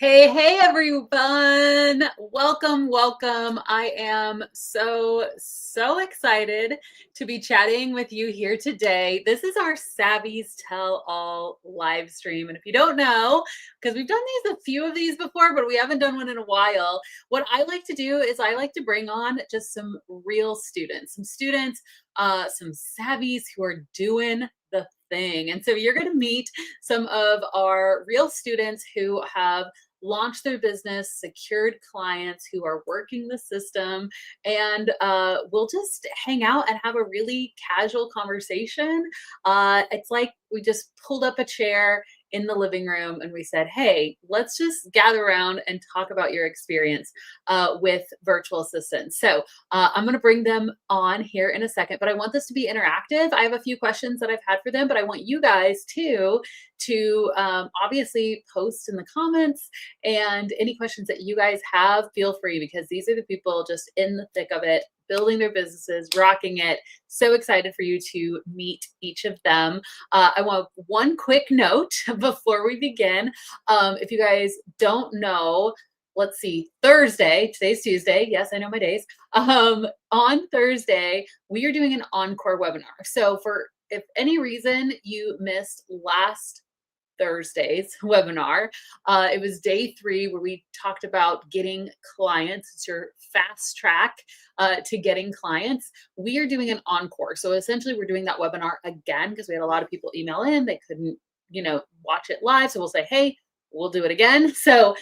Hey, everyone. Welcome. I am so excited to be chatting with you here today. This is our Savvies Tell All live stream. And if you don't know, because we've done a few of these before, but we haven't done one in a while, what I like to do is I like to bring on just some real students, some savvies who are doing the thing. And so you're going to meet some of our real students who have launched their business, secured clients, who are working the system, and we'll just hang out and have a really casual conversation. It's like we just pulled up a chair in the living room and we said, hey, let's just gather around and talk about your experience with virtual assistants. So I'm going to bring them on here in a second, but I want this to be interactive. I have a few questions that I've had for them, but I want you guys too to obviously post in the comments, and any questions that you guys have, feel free, because these are the people just in the thick of it, building their businesses, rocking it. So excited for you to meet each of them. I want one quick note before we begin. If you guys don't know, let's see, Thursday, today's Tuesday. Yes, I know my days. On Thursday, we are doing an encore webinar. So if any reason you missed last Thursday's webinar, it was day 3 where we talked about getting clients. It's your fast track to getting clients. We are doing an encore. So essentially we're doing that webinar again because we had a lot of people email in. They couldn't, watch it live. So we'll say, hey, we'll do it again. So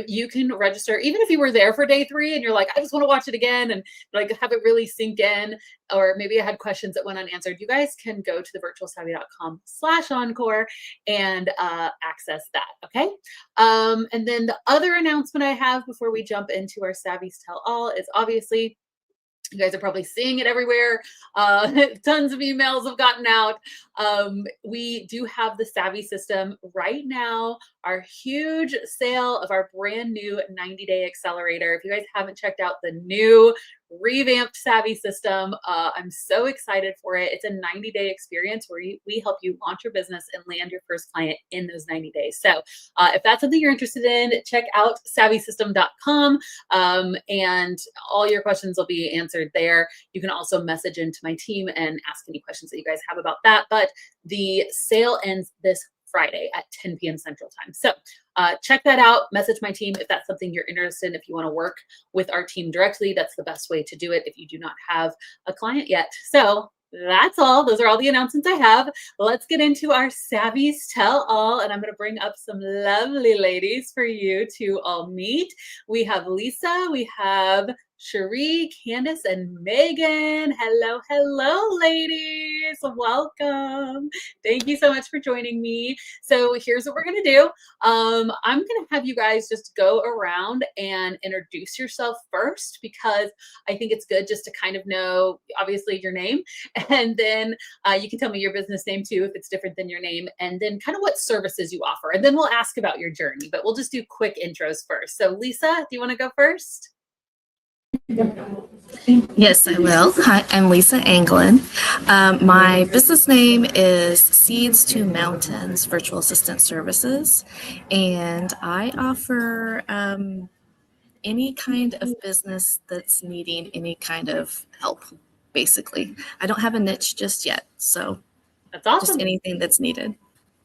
you can register, even if you were there for day 3 and you're like, I just want to watch it again and like have it really sink in, or maybe I had questions that went unanswered. You guys can go to thevirtualsavvy.com/encore and access that. Okay. And then the other announcement I have before we jump into our Savvies Tell All is obviously, you guys are probably seeing it everywhere. Tons of emails have gotten out. We do have the Savvy system right now, our huge sale of our brand new 90-day accelerator. If you guys haven't checked out the new revamped Savvy system, I'm so excited for it. It's a 90-day experience where we help you launch your business and land your first client in those 90 days. So if that's something you're interested in, check out savvysystem.com, and all your questions will be answered there. You can also message into my team and ask any questions that you guys have about that. But the sale ends this Friday at 10 p.m. Central Time. So check that out. Message my team if that's something you're interested in. If you want to work with our team directly, that's the best way to do it if you do not have a client yet. So that's all. Those are all the announcements I have. Let's get into our Savvies Tell All, and I'm going to bring up some lovely ladies for you to all meet. We have Lisa, we have Cherie, Candace, and Megan. Hello, ladies. Welcome. Thank you so much for joining me. So here's what we're going to do. I'm going to have you guys just go around and introduce yourself first, because I think it's good just to kind of know, obviously, your name. And then you can tell me your business name too, if it's different than your name, and then kind of what services you offer. And then we'll ask about your journey, but we'll just do quick intros first. So Lisa, do you want to go first? Yes, I will. Hi, I'm Lisa Anglin. My business name is Seeds to Mountains Virtual Assistant Services, and I offer any kind of business that's needing any kind of help, basically. I don't have a niche just yet, so that's awesome. Just anything that's needed.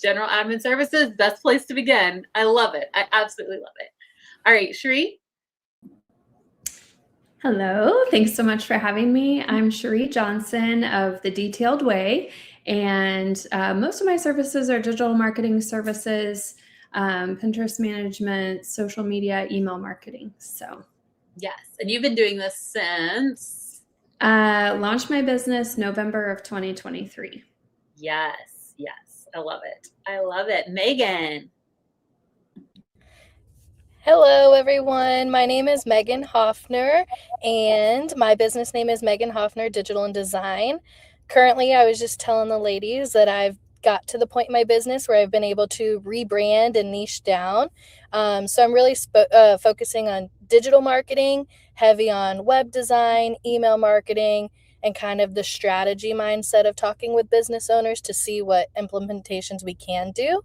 General admin services, best place to begin. I love it. I absolutely love it. All right, Cherie. Hello, thanks so much for having me. I'm Cherie Johnson of The Detailed Way, and most of my services are digital marketing services, Pinterest management, social media, email marketing. So, yes, and you've been doing this since? Launched my business November of 2023. Yes, I love it. Megan. Hello, everyone. My name is Megan Hoffner, and my business name is Megan Hoffner Digital and Design. Currently, I was just telling the ladies that I've got to the point in my business where I've been able to rebrand and niche down. So I'm really focusing on digital marketing, heavy on web design, email marketing, and kind of the strategy mindset of talking with business owners to see what implementations we can do.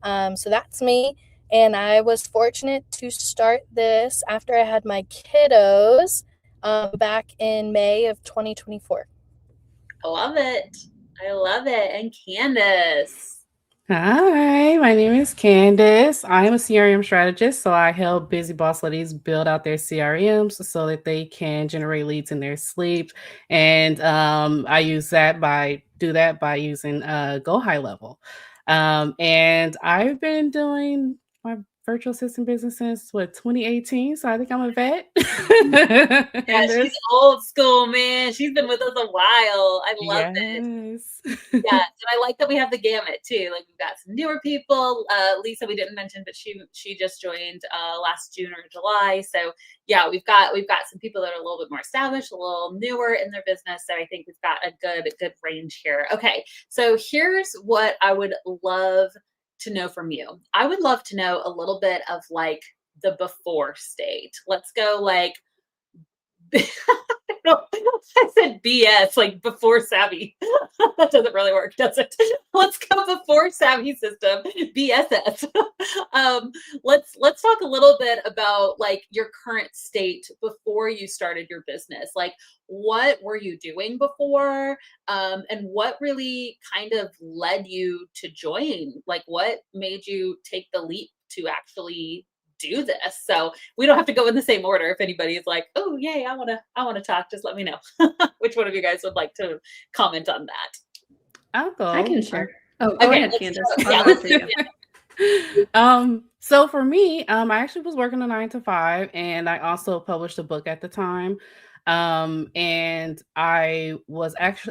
So that's me. And I was fortunate to start this after I had my kiddos back in May of 2024. I love it. I love it. And Candace. Hi, my name is Candace. I am a CRM strategist, so I help busy boss ladies build out their CRMs so that they can generate leads in their sleep. And I do that by using Go High Level. And I've been doing my virtual assistant business since 2018, so I think I'm a vet. Yeah, she's old school, man. She's been with us a while. I love it. Yeah, and I like that we have the gamut too. Like we've got some newer people. Lisa, we didn't mention, but she just joined last June or July. So yeah, we've got some people that are a little bit more established, a little newer in their business. So I think we've got a good range here. Okay, so here's what I would love to know from you. I would love to know a little bit of like the before state. Let's go like I said BS, like before Savvy. That doesn't really work, does it? Let's go before Savvy system, BSS. Let's talk a little bit about like your current state before you started your business. Like, what were you doing before, and what really kind of led you to join? Like, what made you take the leap to actually do this? So we don't have to go in the same order. If anybody is like, oh yay, I want to talk, just let me know. Which one of you guys would like to comment on that? I'll go. I can share. Oh, go ahead, Candace. So for me, I actually was working a 9 to 5, and I also published a book at the time. And I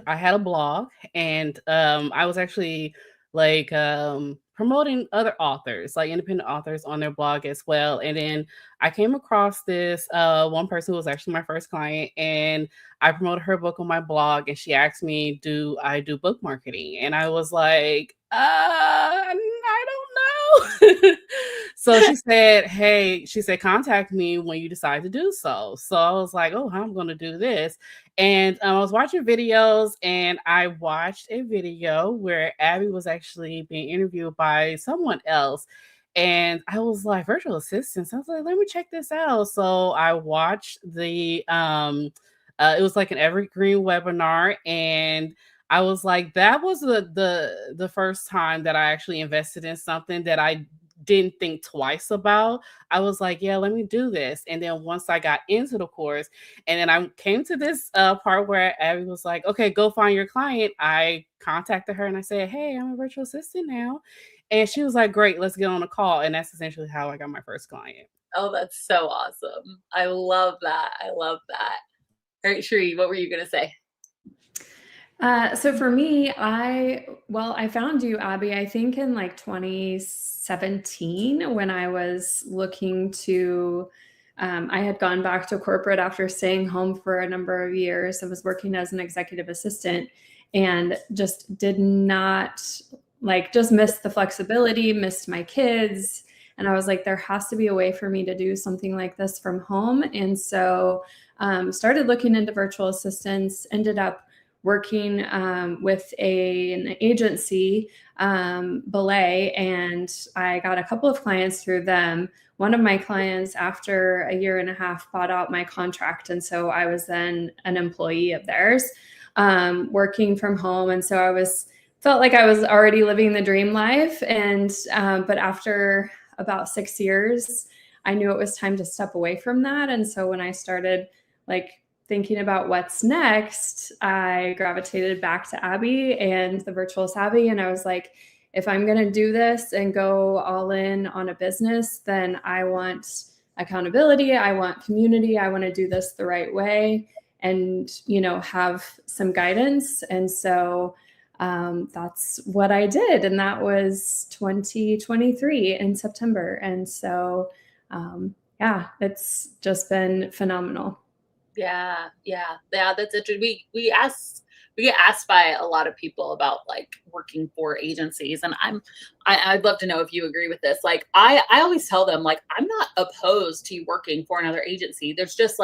had a blog, and I was actually like promoting other authors, like independent authors, on their blog as well. And then I came across this one person who was actually my first client, and I promoted her book on my blog, and she asked me, do I do book marketing? And I was like, I don't know. So she said, contact me when you decide to do so. So I was like, oh, I'm going to do this. And I was watching videos, and I watched a video where Abby was actually being interviewed by someone else. And I was like, virtual assistants. I was like, let me check this out. So I watched it was like an evergreen webinar, and I was like, that was the first time that I actually invested in something that I didn't think twice about. I was like, yeah, let me do this. And then once I got into the course, and then I came to this part where Abby was like, okay, go find your client. I contacted her and I said, hey, I'm a virtual assistant now. And she was like, great, let's get on a call. And that's essentially how I got my first client. Oh, that's so awesome. I love that. I love that. All right, Sheree, what were you going to say? So for me, I found you, Abby, I think in like 2017 when I was looking to, I had gone back to corporate after staying home for a number of years. I was working as an executive assistant and just did not just missed the flexibility, missed my kids. And I was like, there has to be a way for me to do something like this from home. And so started looking into virtual assistants, ended up working with an agency, Belay, and I got a couple of clients through them. One of my clients, after a year and a half, bought out my contract. And so I was then an employee of theirs, working from home. And so felt like I was already living the dream life. And but after about 6 years, I knew it was time to step away from that. And so when I started thinking about what's next, I gravitated back to Abby and the Virtual Savvy. And I was like, if I'm going to do this and go all in on a business, then I want accountability. I want community. I want to do this the right way and, have some guidance. And so that's what I did. And that was 2023 in September. And so, it's just been phenomenal. Yeah. That's interesting. We get asked by a lot of people about working for agencies, and I'd love to know if you agree with this. I always tell them I'm not opposed to you working for another agency. There's just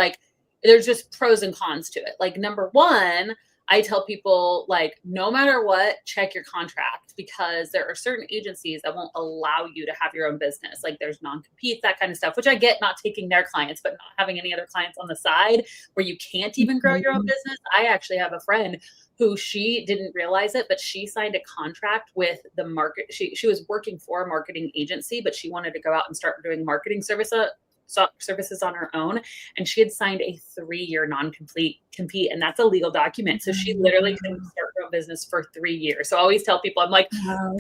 pros and cons to it. Number one, I tell people, like, no matter what, check your contract, because there are certain agencies that won't allow you to have your own business. Like, there's non-compete, that kind of stuff, which I get, not taking their clients, but not having any other clients on the side where you can't even grow your own business. I actually have a friend who, she didn't realize it, but she signed a contract with the market. She was working for a marketing agency, but she wanted to go out and start doing marketing services on her own, and she had signed a 3-year non-compete, and that's a legal document. So she literally couldn't start her own business for 3 years. So I always tell people, I'm like,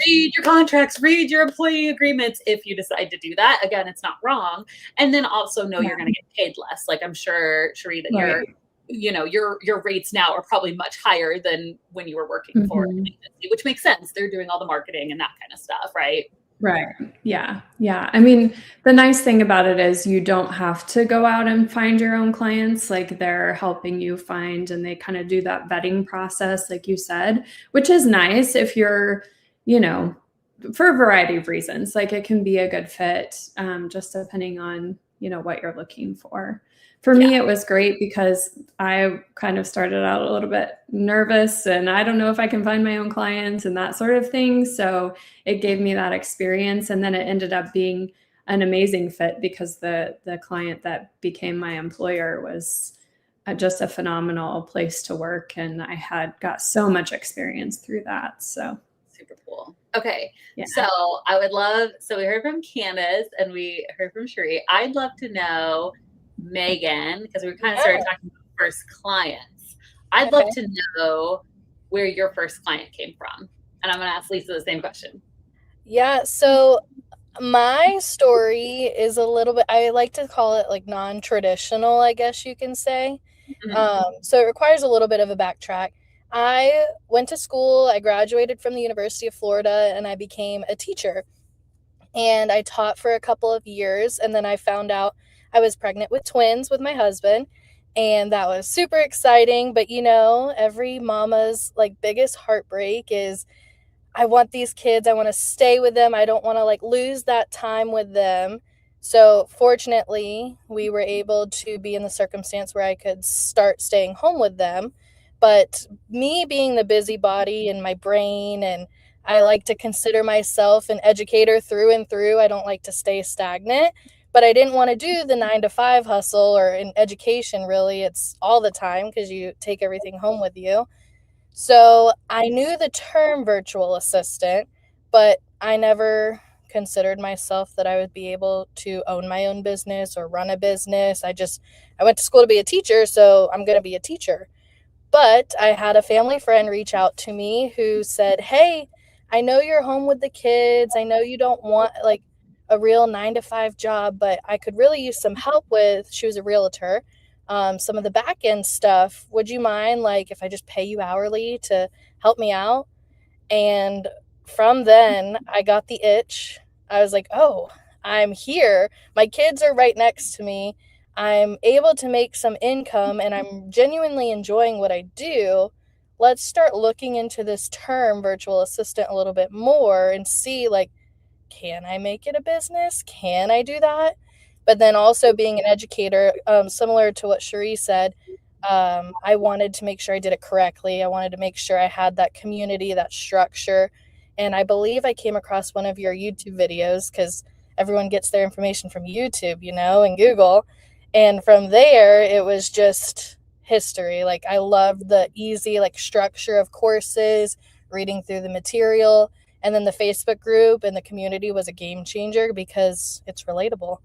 read your contracts, read your employee agreements if you decide to do that. Again, it's not wrong. And then also know you're going to get paid less. Like, I'm sure, Cherie, that your rates now are probably much higher than when you were working for an agency, which makes sense. They're doing all the marketing and that kind of stuff, right? Right. Yeah. Yeah. I mean, the nice thing about it is you don't have to go out and find your own clients. Like, they're helping you find, and they kind of do that vetting process, like you said, which is nice if you're, for a variety of reasons. Like, it can be a good fit, just depending on, what you're looking for. For me, it was great because I kind of started out a little bit nervous, and I don't know if I can find my own clients and that sort of thing. So it gave me that experience. And then it ended up being an amazing fit because the client that became my employer was just a phenomenal place to work. And I had got so much experience through that. So super cool. Okay. Yeah. So I would love, so we heard from Candace and we heard from Cherie. I'd love to know, Megan, because we kind of started talking about first clients. I'd love to know where your first client came from. And I'm going to ask Lisa the same question. Yeah. So my story is a little bit, I like to call it like non-traditional, I guess you can say. So it requires a little bit of a backtrack. I went to school, I graduated from the University of Florida, and I became a teacher. And I taught for a couple of years, and then I found out I was pregnant with twins with my husband, and that was super exciting. But every mama's like biggest heartbreak is, I want these kids, I want to stay with them, I don't want to like lose that time with them. So fortunately, we were able to be in the circumstance where I could start staying home with them. But me being the busybody in my brain, and I like to consider myself an educator through and through, I don't like to stay stagnant. But I didn't want to do the 9-to-5 hustle, or in education, really, it's all the time because you take everything home with you. So I knew the term virtual assistant, but I never considered myself that I would be able to own my own business or run a business. I went to school to be a teacher, so I'm going to be a teacher. But I had a family friend reach out to me who said, hey, I know you're home with the kids. I know you don't want like a real 9-to-5 job, but I could really use some help with, she was a realtor, some of the back end stuff. Would you mind like if I just pay you hourly to help me out? And from then I got the itch. I was like, oh, I'm here. My kids are right next to me. I'm able to make some income and I'm genuinely enjoying what I do. Let's start looking into this term virtual assistant a little bit more and see, like, can I make it a business? Can I do that? But then also being an educator, similar to what Cherie said, I wanted to make sure I did it correctly. I wanted to make sure I had that community, that structure. And I believe I came across one of your YouTube videos, because everyone gets their information from YouTube, and Google. And from there, it was just history. Like, I loved the easy, like, structure of courses, reading through the material. And then the Facebook group and the community was a game changer because it's relatable.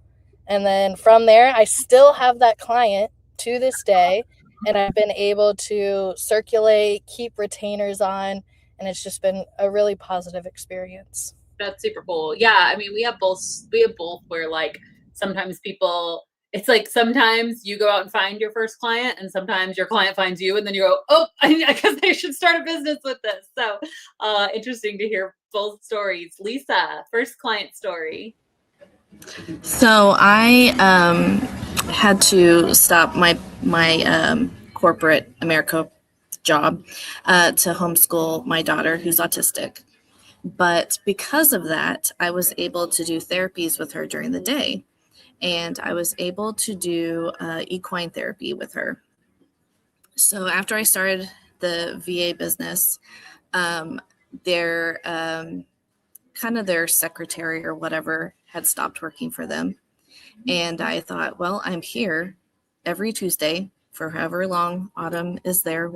And then from there, I still have that client to this day. And I've been able to circulate, keep retainers on, and it's just been a really positive experience. That's super cool. Yeah, I mean, we have both where, like, sometimes people, it's like sometimes you go out and find your first client, and sometimes your client finds you, and then you go, oh, I guess I should start a business with this. So interesting to hear both stories. Lisa, first client story. So I had to stop my corporate America job to homeschool my daughter who's autistic. But because of that, I was able to do therapies with her during the day. And I was able to do equine therapy with her. So after I started the VA business, their kind of their secretary or whatever had stopped working for them. And I thought, well, I'm here every Tuesday for however long Autumn is there,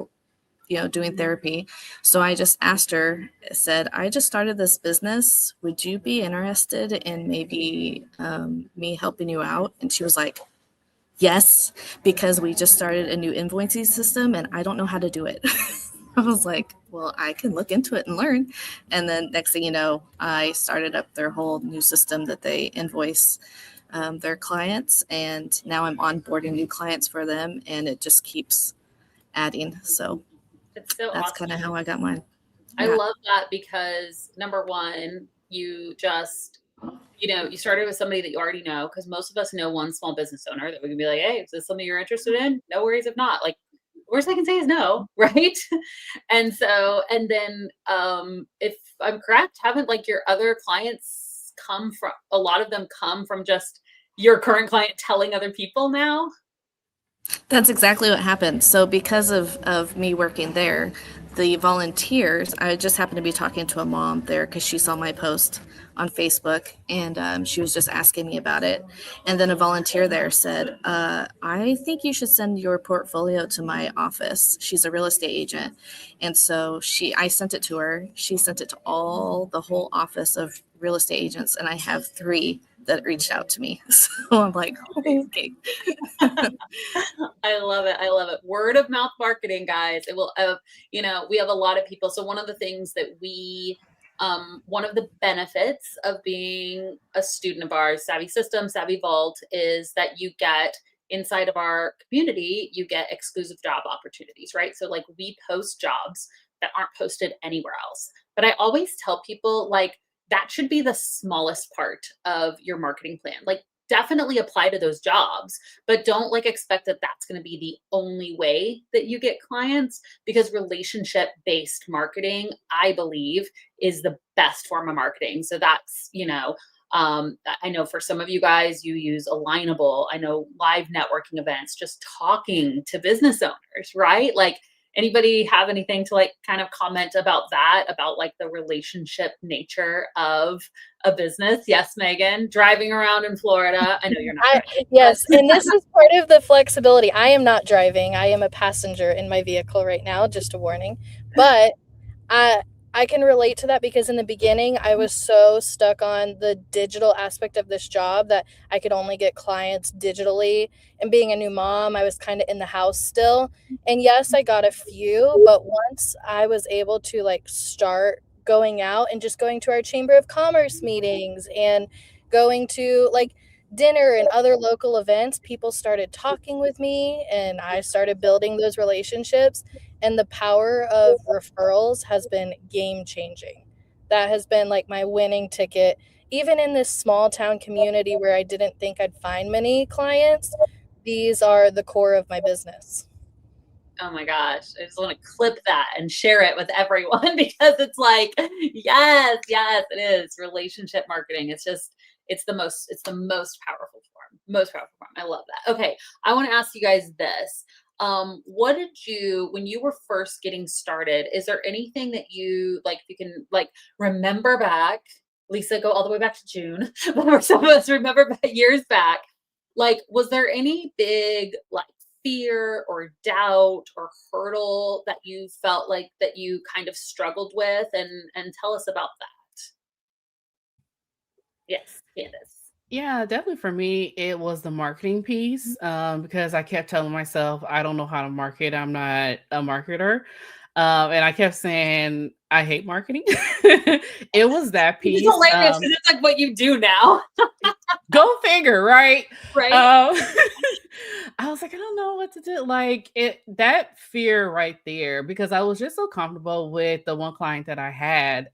doing therapy. So I just asked her, said, I just started this business. Would you be interested in maybe me helping you out? And she was like, yes, because we just started a new invoicing system and I don't know how to do it. I was like, well, I can look into it and learn. And then next thing you know, I started up their whole new system that they invoice their clients. And now I'm onboarding new clients for them, and it just keeps adding. So it's so that's awesome. kind of how I got mine. I love that because number one, you just, you started with somebody that you already know, because most of us know one small business owner that we can be like, hey, is this something you're interested in? No worries if not. Like, worst I can say is no, right? And then if I'm correct, haven't like your other clients a lot of them come from just your current client telling other people now? That's exactly what happened. So because of me working there, the volunteers, I just happened to be talking to a mom there because she saw my post on Facebook, and she was just asking me about it. And then a volunteer there said, I think you should send your portfolio to my office. She's a real estate agent. And so I sent it to her. She sent it to the whole office of real estate agents. And I have 3 that reached out to me. So I'm like, okay. I love it. I love it. Word of mouth marketing, guys. It will, we have a lot of people. So one of the things that one of the benefits of being a student of ours, Savvy System, Savvy Vault, is that you get inside of our community, you get exclusive job opportunities, right? So like we post jobs that aren't posted anywhere else. But I always tell people like that should be the smallest part of your marketing plan. Like definitely apply to those jobs, but don't like expect that that's going to be the only way that you get clients, because relationship based marketing, I believe, is the best form of marketing. So that's, I know for some of you guys, you use Alignable. I know live networking events, just talking to business owners, right? Like, anybody have anything to like kind of comment about that, about like the relationship nature of a business? Yes, Megan, driving around in Florida. I know you're not. Yes, and this is part of the flexibility. I am not driving. I am a passenger in my vehicle right now, just a warning. But I can relate to that because in the beginning, I was so stuck on the digital aspect of this job that I could only get clients digitally. And being a new mom, I was kind of in the house still. And yes, I got a few, but once I was able to like start going out and just going to our Chamber of Commerce meetings and going to like dinner and other local events, people started talking with me and I started building those relationships. And the power of referrals has been game changing. That has been like my winning ticket. Even in this small town community where I didn't think I'd find many clients, these are the core of my business. Oh my gosh, I just want to clip that and share it with everyone because it's like, yes, it is relationship marketing. It's the most powerful form. Most powerful form. I love that. Okay, I want to ask you guys this. What did you, when you were first getting started, is there anything that you like, you can like remember back, Lisa, go all the way back to June, but some of us remember back years back, like, was there any big like fear or doubt or hurdle that you felt like that you kind of struggled with, and tell us about that? Yes, Candace. Yeah, definitely for me, it was the marketing piece, because I kept telling myself, I don't know how to market. I'm not a marketer. And I kept saying, I hate marketing. It was that It's piece. hilarious because it's like what you do now. Go figure, right? Right. I was like, I don't know what to do. Like that fear right there, because I was just so comfortable with the one client that I had,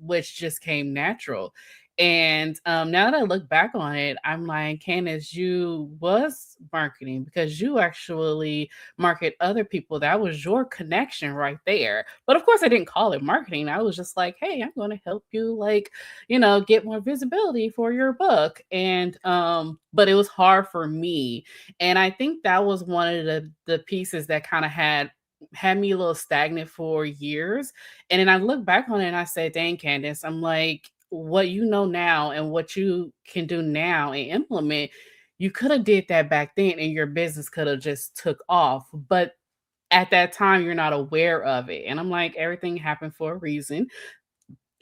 which just came natural. And now that I look back on it, I'm like, Candace, you was marketing because you actually market other people. That was your connection right there. But of course, I didn't call it marketing. I was just like, hey, I'm going to help you, like, get more visibility for your book. And but it was hard for me. And I think that was one of the pieces that kind of had had me a little stagnant for years. And then I look back on it and I said, dang, Candace, I'm like, what you know now and what you can do now and implement, you could have did that back then and your business could have just took off. But at that time, you're not aware of it. And I'm like, everything happened for a reason.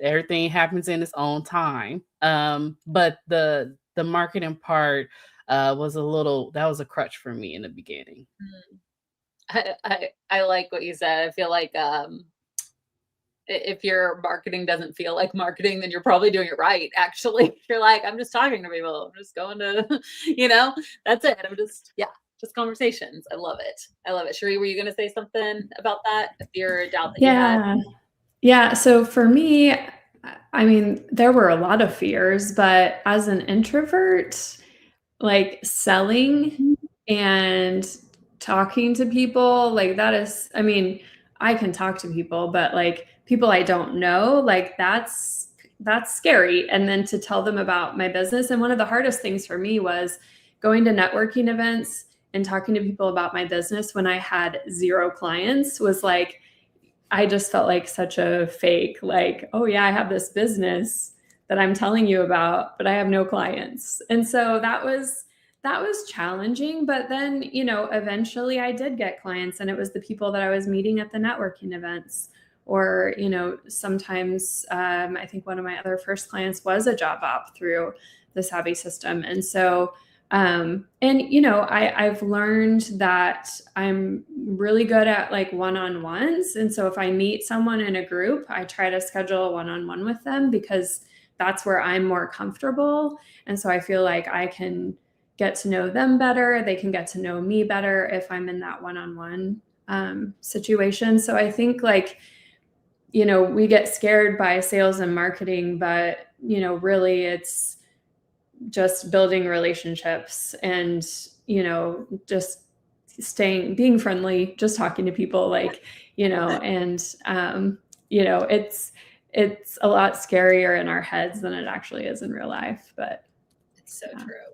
Everything happens in its own time. But the marketing part was that was a crutch for me in the beginning. I like what you said. I feel like if your marketing doesn't feel like marketing, then you're probably doing it right. Actually, if you're like, I'm just talking to people. I'm just going to, that's it. Just conversations. I love it. I love it. Sheree, were you going to say something about that? A fear or doubt that you had? Yeah. So for me, I mean, there were a lot of fears, but as an introvert, like selling and talking to people, like that is, I mean, I can talk to people, but like people I don't know, like that's scary. And then to tell them about my business. And one of the hardest things for me was going to networking events and talking to people about my business when I had 0 clients was like, I just felt like such a fake, like, oh yeah, I have this business that I'm telling you about, but I have no clients. And so that was challenging. But then, eventually I did get clients, and it was the people that I was meeting at the networking events. Or, sometimes I think one of my other first clients was a job op through the Savvy system. And so I've learned that I'm really good at like one-on-ones. And so if I meet someone in a group, I try to schedule a one-on-one with them because that's where I'm more comfortable. And so I feel like I can get to know them better. They can get to know me better if I'm in that one-on-one situation. So I think we get scared by sales and marketing, but really it's just building relationships and, just being friendly, just talking to people and, it's a lot scarier in our heads than it actually is in real life, but. It's so true.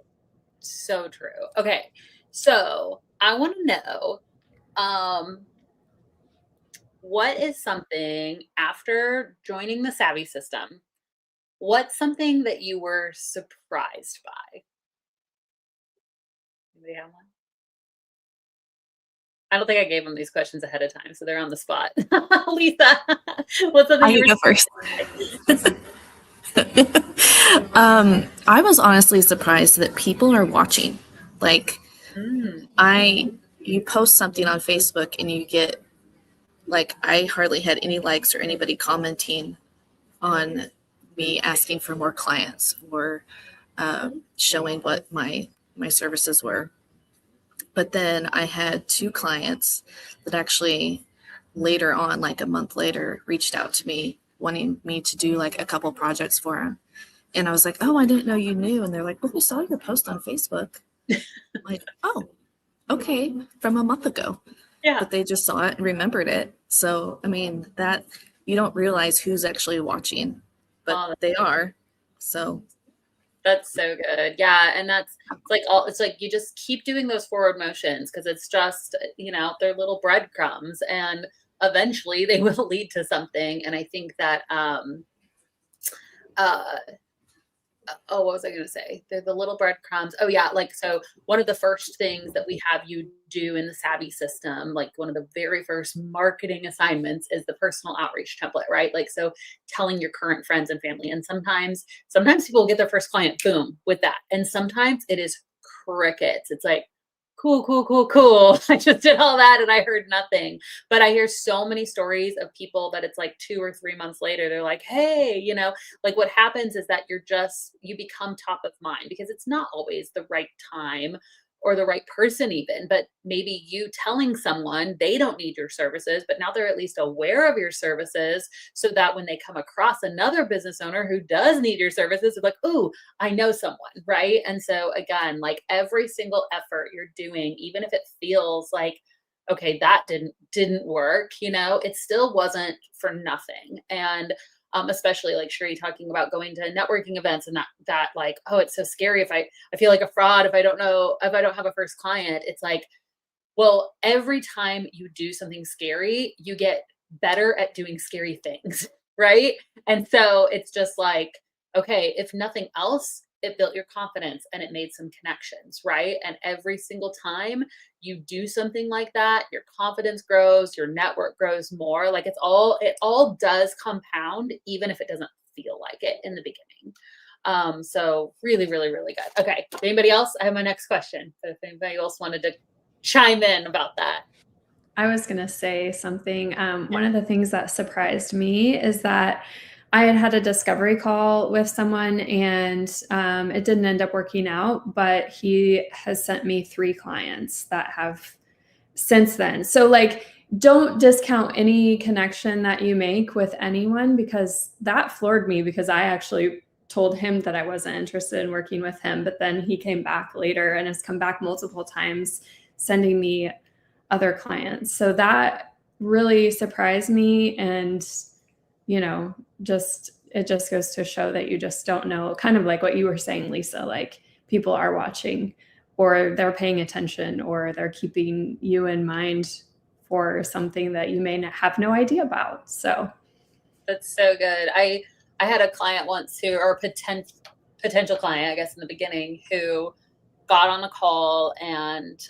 So true. Okay. So I want to know, what is something after joining the Savvy system? What's something that you were surprised by? Anybody have one? I don't think I gave them these questions ahead of time, so they're on the spot. Lisa, what's something you I were can go first. I was honestly surprised that people are watching. Like, you post something on Facebook and you get, like, I hardly had any likes or anybody commenting on me asking for more clients or showing what my services were. But then I had 2 clients that actually later on, like a month later, reached out to me wanting me to do like a couple projects for them. And I was like, oh, I didn't know you knew. And they're like, well, we saw your post on Facebook. I'm like, oh, okay, from a month ago. Yeah. But they just saw it and remembered it. So, I mean, that you don't realize who's actually watching, but they are. So that's so good. Yeah. And it's like you just keep doing those forward motions because it's just, they're little breadcrumbs and eventually they will lead to something. And I think that, what was I going to say? They're the little breadcrumbs. Oh yeah. So one of the first things that we have you do in the Savvy system, like one of the very first marketing assignments is the personal outreach template, right? So telling your current friends and family. And sometimes people get their first client, boom, with that. And sometimes it is crickets. It's like, cool. I just did all that and I heard nothing. But I hear so many stories of people that it's like 2 or 3 months later, they're like, hey, what happens is that you become top of mind because it's not always the right time or the right person even, but maybe you telling someone they don't need your services, but now they're at least aware of your services so that when they come across another business owner who does need your services, they're like, ooh, I know someone, right? And so again, every single effort you're doing, even if it feels like, okay, that didn't work, it still wasn't for nothing. And especially like Sheree talking about going to networking events and that oh, it's so scary if I feel like a fraud if I don't have a first client. It's like, Well, every time you do something scary, you get better at doing scary things, right? And so it's just like, okay, if nothing else, it built your confidence and it made some connections, right? And every single time you do something like that, your confidence grows, your network grows more. Like it all does compound, even if it doesn't feel like it in the beginning. So really, really, really good. Okay. Anybody else? I have my next question. If anybody else wanted to chime in about that. I was going to say something. One of the things that surprised me is that I had had a discovery call with someone and it didn't end up working out, but he has sent me 3 clients that have since then. So like, don't discount any connection that you make with anyone, because that floored me, because I actually told him that I wasn't interested in working with him, but then he came back later and has come back multiple times sending me other clients. So that really surprised me. And, you know, it just goes to show that you just don't know, kind of like what you were saying, Lisa, like people are watching, or they're paying attention, or they're keeping you in mind for something that you may have no idea about. So that's so good. I had a client once or a potential client, I guess, in the beginning, who got on a call and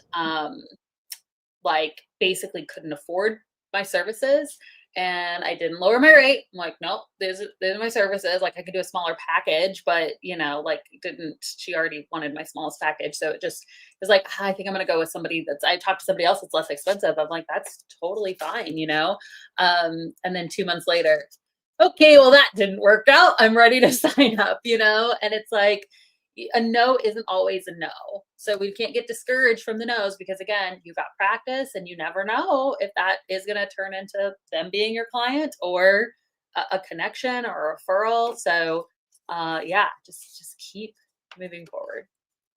like basically couldn't afford my services. And I didn't lower my rate. I'm like, nope, these are my services. Like I could do a smaller package, but like she already wanted my smallest package. So it just was like, I think I'm going to go with somebody I talked to somebody else that's less expensive. I'm like, that's totally fine, And then 2 months later, okay, well that didn't work out. I'm ready to sign up, And it's like, a no isn't always a no. So we can't get discouraged from the no's, because again, you got practice and you never know if that is going to turn into them being your client or a connection or a referral. So just keep moving forward.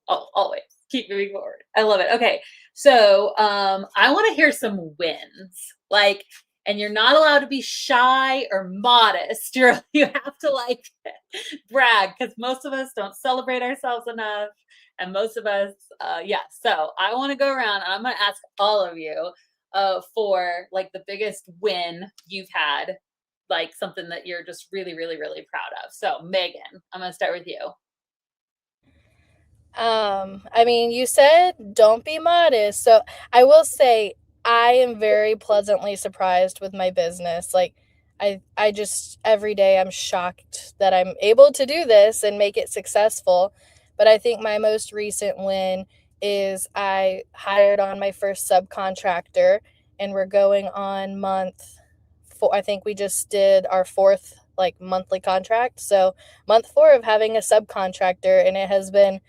Oh, always keep moving forward. I love it. Okay. So I want to hear some wins. And you're not allowed to be shy or modest. You have to brag, because most of us don't celebrate ourselves enough. And most of us, So I want to go around and I'm going to ask all of you for the biggest win you've had, something that you're just really, really, really proud of. So Megan, I'm going to start with you. I mean, you said don't be modest. So I will say I am very pleasantly surprised with my business. I just every day I'm shocked that I'm able to do this and make it successful. But I think my most recent win is I hired on my first subcontractor, and we're going on month 4. I think we just did our 4th monthly contract. So month 4 of having a subcontractor, and it has been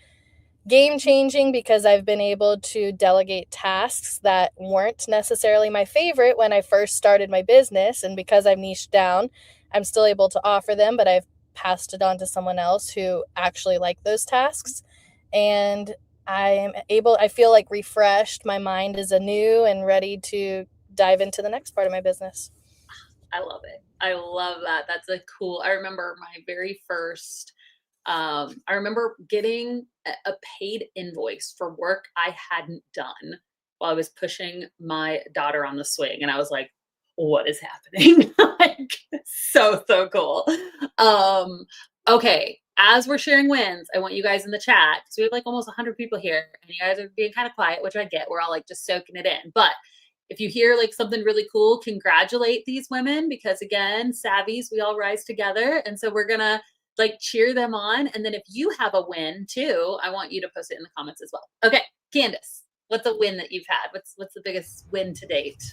game changing because I've been able to delegate tasks that weren't necessarily my favorite when I first started my business. And because I've niched down, I'm still able to offer them, but I've passed it on to someone else who actually liked those tasks. And I feel refreshed. My mind is anew and ready to dive into the next part of my business. I love it. I love that. That's I remember my very first I remember getting a paid invoice for work I hadn't done while I was pushing my daughter on the swing. And I was like, what is happening? So cool. Okay. As we're sharing wins, I want you guys in the chat, because we have almost 100 people here and you guys are being kind of quiet, which I get. We're all just soaking it in. But if you hear something really cool, congratulate these women, because again, Savvies, we all rise together. And so we're going to cheer them on. And then if you have a win too, I want you to post it in the comments as well. Okay, Candace, what's a win that you've had? What's the biggest win to date?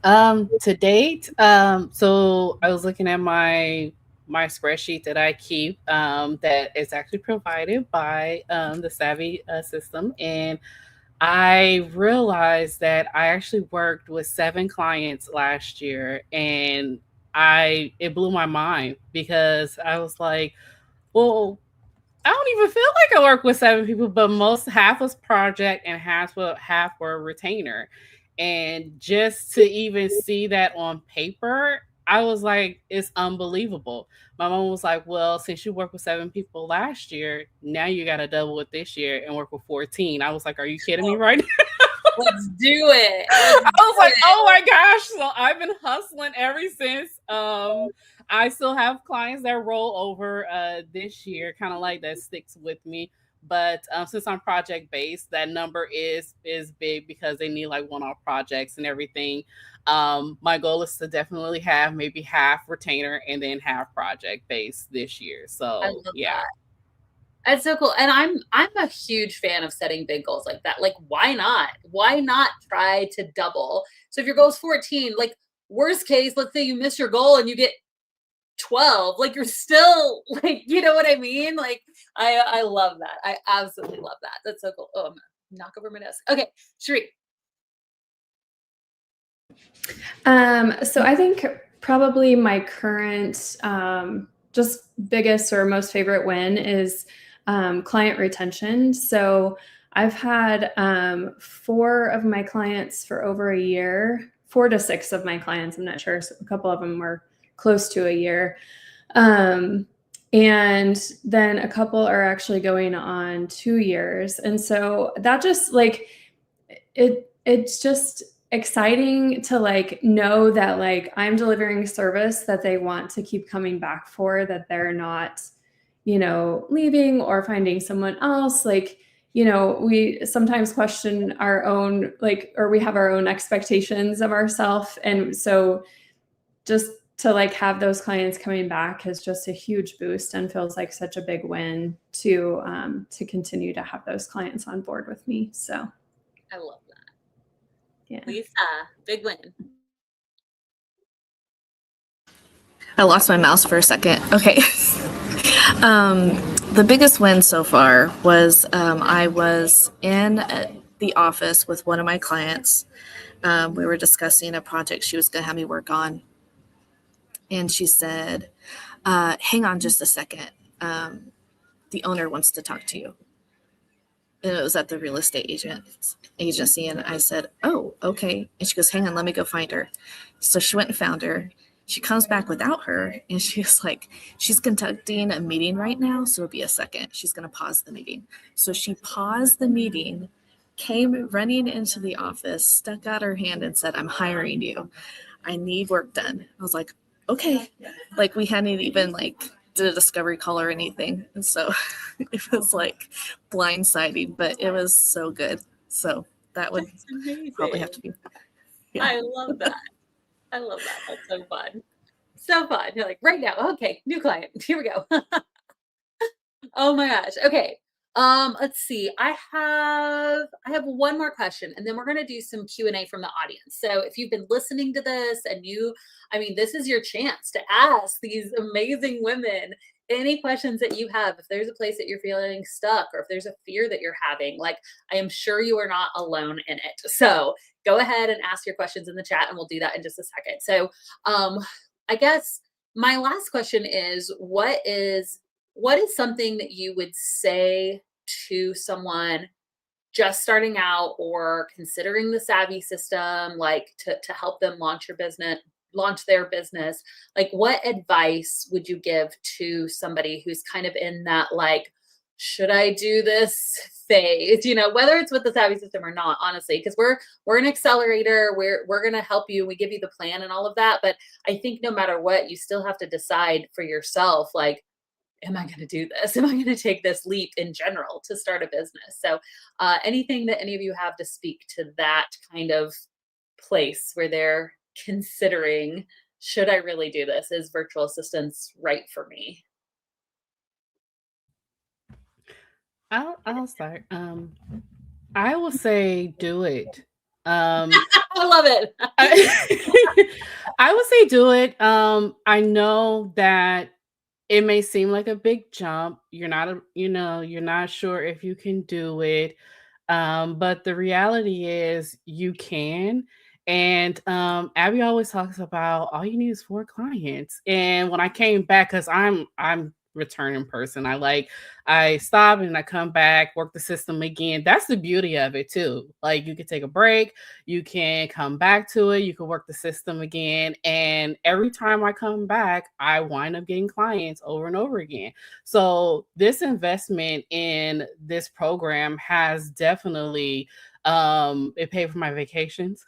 To date, so I was looking at my spreadsheet that I keep, that is actually provided by the Savvy system, and I realized that I actually worked with 7 clients last year, and it blew my mind, because I was like, well, I don't even feel like I work with 7 people, but half was project and half were retainer. And just to even see that on paper, I was like, it's unbelievable. My mom was like, well, since you worked with 7 people last year, now you got to double it this year and work with 14. I was like, are you kidding me right now? Let's do it. I was like, oh my gosh. So I've been hustling ever since. I still have clients that roll over this year, kind of like that sticks with me. But since I'm project based, that number is big because they need like one-off projects and everything. My goal is to definitely have maybe half retainer and then half project based this year. So yeah. That. That's so cool. And I'm a huge fan of setting big goals like that. Like, why not? Why not try to double? So if your goal is 14, like worst case, let's say you miss your goal and you get 12, like you're still like, you know what I mean? Like I love that. I absolutely love that. That's so cool. Oh, I'm gonna knock over my desk. Okay, Sheree. So I think probably my current just biggest or most favorite win is client retention. So I've had 4 of my clients for over a year, 4 to 6 of my clients. I'm not sure. So a couple of them were close to a year. And then a couple are actually going on 2 years. And so that just like, it's just exciting to like know that like I'm delivering service that they want to keep coming back for, that they're not, you know, leaving or finding someone else. Like, you know, we sometimes question our own, like, or we have our own expectations of ourselves. And so just to like have those clients coming back is just a huge boost and feels like such a big win to continue to have those clients on board with me. So I love that. Yeah. Lisa, big win. I lost my mouse for a second. Okay. The biggest win so far was I was in the office with one of my clients. We were discussing a project she was going to have me work on. And she said, hang on just a second. The owner wants to talk to you. And it was at the real estate agency. And I said, oh, okay. And she goes, hang on, let me go find her. So she went and found her. She comes back without her. And she was like, she's conducting a meeting right now. So it'll be a second. She's going to pause the meeting. So she paused the meeting, came running into the office, stuck out her hand and said, I'm hiring you. I need work done. I was like, okay. Like we hadn't even like did a discovery call or anything. And so it was like blindsiding, but it was so good. So that would probably have to be. Yeah. I love that. I love that. That's so fun. So fun. You're like, right now. Okay, new client. Here we go. Oh my gosh. Okay. Let's see. I have one more question, and then we're gonna do some Q&A from the audience. So if you've been listening to this and this is your chance to ask these amazing women any questions that you have. If there's a place that you're feeling stuck, or if there's a fear that you're having, like I am sure you are not alone in it. So go ahead and ask your questions in the chat, and we'll do that in just a second. So I guess my last question is, what is something that you would say to someone just starting out or considering the Savvy system, like to help them launch their business? Like, what advice would you give to somebody who's kind of in that, like, should I do this phase, whether it's with the Savvy system or not, honestly, because we're an accelerator. We're going to help you. We give you the plan and all of that. But I think no matter what, you still have to decide for yourself, like, am I going to do this? Am I going to take this leap in general to start a business? So anything that any of you have to speak to that kind of place where they're considering, should I really do this? Is virtual assistants right for me? I'll start. I will say do it. I love it. I would say do it. I know that it may seem like a big jump. You're not sure if you can do it. But the reality is you can. And Abby always talks about all you need is 4 clients. And when I came back, because I'm returning person, I stop and I come back, work the system again. That's the beauty of it too. Like you can take a break, you can come back to it, you can work the system again. And every time I come back, I wind up getting clients over and over again. So this investment in this program has definitely It paid for my vacations.